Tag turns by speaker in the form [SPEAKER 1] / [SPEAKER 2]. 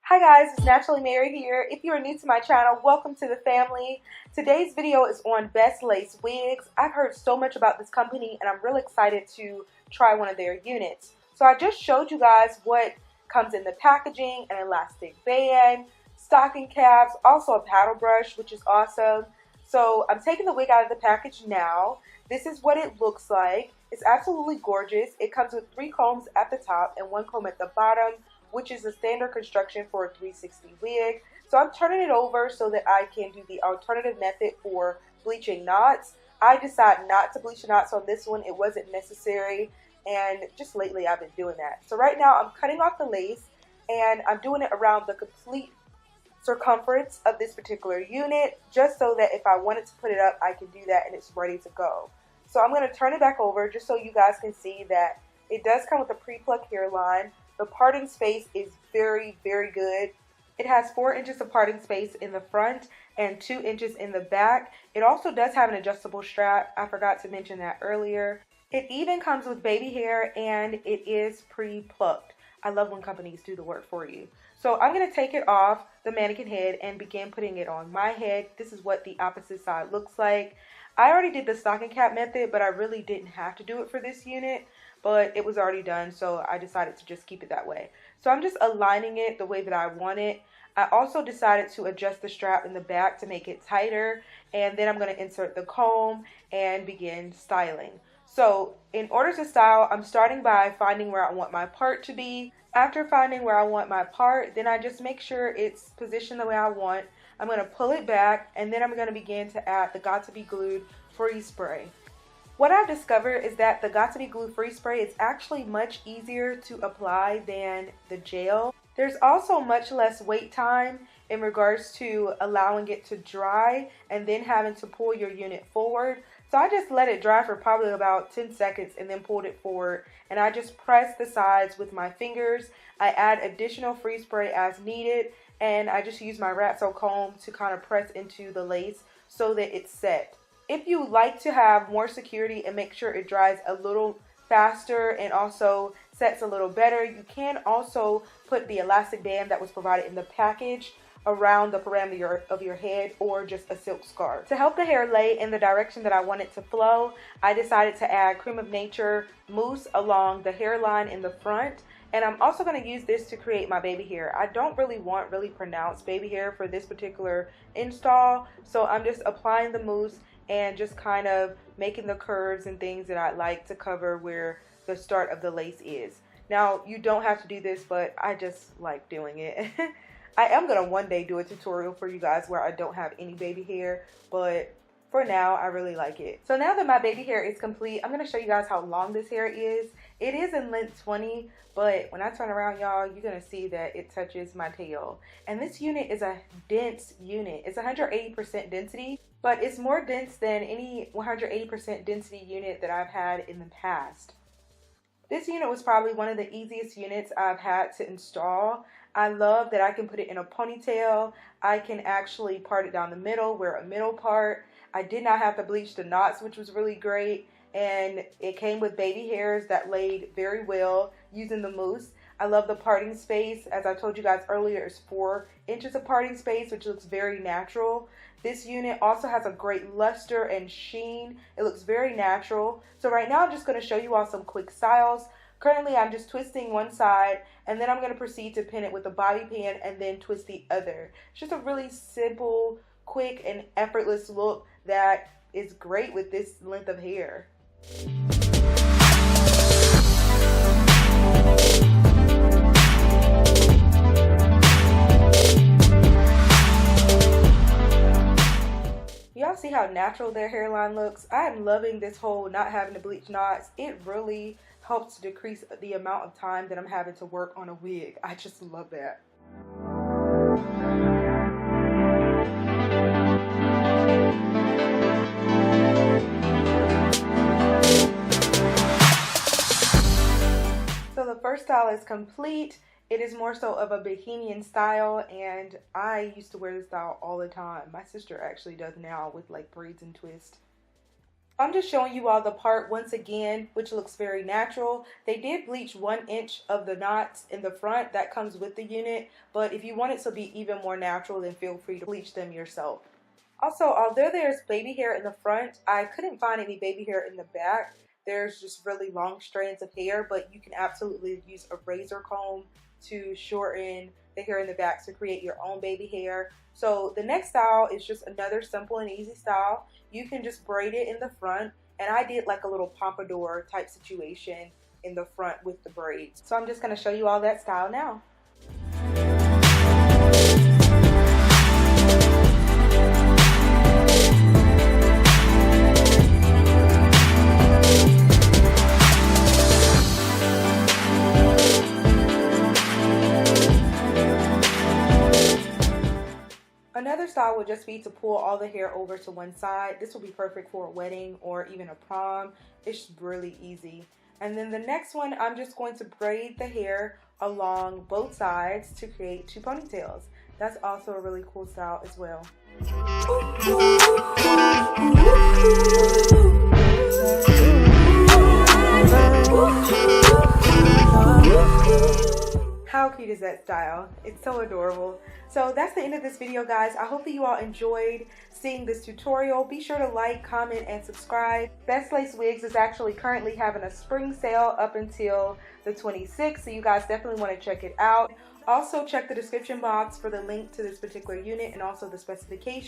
[SPEAKER 1] Hi guys, it's Naturally Mary here. If you are new to my channel, welcome to the family. Today's video is on BestLaceWigs. I've heard so much about this company and I'm real excited to try one of their units. So I just showed you guys what comes in the packaging: an elastic band, stocking caps, also a paddle brush, which is awesome. So I'm taking the wig out of the package now. This is what it looks like. It's absolutely gorgeous. It comes with 3 combs at the top and 1 comb at the bottom, which is the standard construction for a 360 wig. So I'm turning it over so that I can do the alternative method for bleaching knots. I decided not to bleach knots on this one. It wasn't necessary, and just lately I've been doing that. So right now I'm cutting off the lace and I'm doing it around the complete circumference of this particular unit, just so that if I wanted to put it up, I can do that and it's ready to go. So I'm going to turn it back over just so you guys can see that it does come with a pre-plucked hairline. The parting space is very, very good. It has 4 inches of parting space in the front and 2 inches in the back. It also does have an adjustable strap. I forgot to mention that earlier. It even comes with baby hair and it is pre-plucked. I love when companies do the work for you. So I'm going to take it off the mannequin head and begin putting it on my head. This is what the opposite side looks like. I already did the stocking cap method, but I really didn't have to do it for this unit. But it was already done, so I decided to just keep it that way. So I'm just aligning it the way that I want it. I also decided to adjust the strap in the back to make it tighter, and then I'm going to insert the comb and begin styling. So in order to style, I'm starting by finding where I want my part to be. After finding where I want my part, then I just make sure it's positioned the way I want. I'm going to pull it back, and then I'm going to begin to add the Got To Be Glued Freeze Spray. What I've discovered is that the Got To Be Glue Free Spray is actually much easier to apply than the gel. There's also much less wait time in regards to allowing it to dry and then having to pull your unit forward. So I just let it dry for probably about 10 seconds and then pulled it forward, and I just press the sides with my fingers. I add additional free spray as needed, and I just use my Ratso comb to kind of press into the lace so that it's set. If you like to have more security and make sure it dries a little faster and also sets a little better, you can also put the elastic band that was provided in the package around the perimeter of your head, or just a silk scarf. To help the hair lay in the direction that I want it to flow, I decided to add Cream of Nature mousse along the hairline in the front. And I'm also going to use this to create my baby hair. I don't really want really pronounced baby hair for this particular install, so I'm just applying the mousse and just kind of making the curves and things that I like to cover where the start of the lace is. Now, you don't have to do this, but I just like doing it. I am going to one day do a tutorial for you guys where I don't have any baby hair, but for now, I really like it. So now that my baby hair is complete, I'm going to show you guys how long this hair is. It is in length 20, but when I turn around, y'all, you're going to see that it touches my tail. And this unit is a dense unit. It's 180% density, but it's more dense than any 180% density unit that I've had in the past. This unit was probably one of the easiest units I've had to install. I love that I can put it in a ponytail. I can actually part it down the middle, wear a middle part. I did not have to bleach the knots, which was really great. And it came with baby hairs that laid very well using the mousse. I love the parting space. As I told you guys earlier, it's 4 inches of parting space, which looks very natural. This unit also has a great luster and sheen. It looks very natural. So right now I'm just going to show you all some quick styles. Currently I'm just twisting one side, and then I'm going to proceed to pin it with a bobby pin and then twist the other. It's just a really simple, quick, and effortless look that is great with this length of hair. Y'all see how natural their hairline looks? I am loving this whole not having to bleach knots. It really helps to decrease the amount of time that I'm having to work on a wig. I just love that. So the first style is complete. It is more so of a bohemian style, and I used to wear this style all the time. My sister actually does now with like braids and twists. I'm just showing you all the part once again, which looks very natural. They did bleach 1 inch of the knots in the front. That comes with the unit, but if you want it to be even more natural, then feel free to bleach them yourself. Also, although there's baby hair in the front, I couldn't find any baby hair in the back. There's just really long strands of hair, but you can absolutely use a razor comb to shorten the hair in the back to create your own baby hair. So the next style is just another simple and easy style. You can just braid it in the front, and I did like a little pompadour type situation in the front with the braids. So I'm just going to show you all that style now. Another style would just be to pull all the hair over to one side. This will be perfect for a wedding or even a prom. It's really easy. And then the next one, I'm just going to braid the hair along both sides to create 2 ponytails. That's also a really cool style as well. How cute is that style? It's so adorable. So that's the end of this video, guys. I hope that you all enjoyed seeing this tutorial. Be sure to like, comment, and subscribe. BestLaceWigs is actually currently having a spring sale up until the 26th, so you guys definitely want to check it out. Also, check the description box for the link to this particular unit and also the specifications.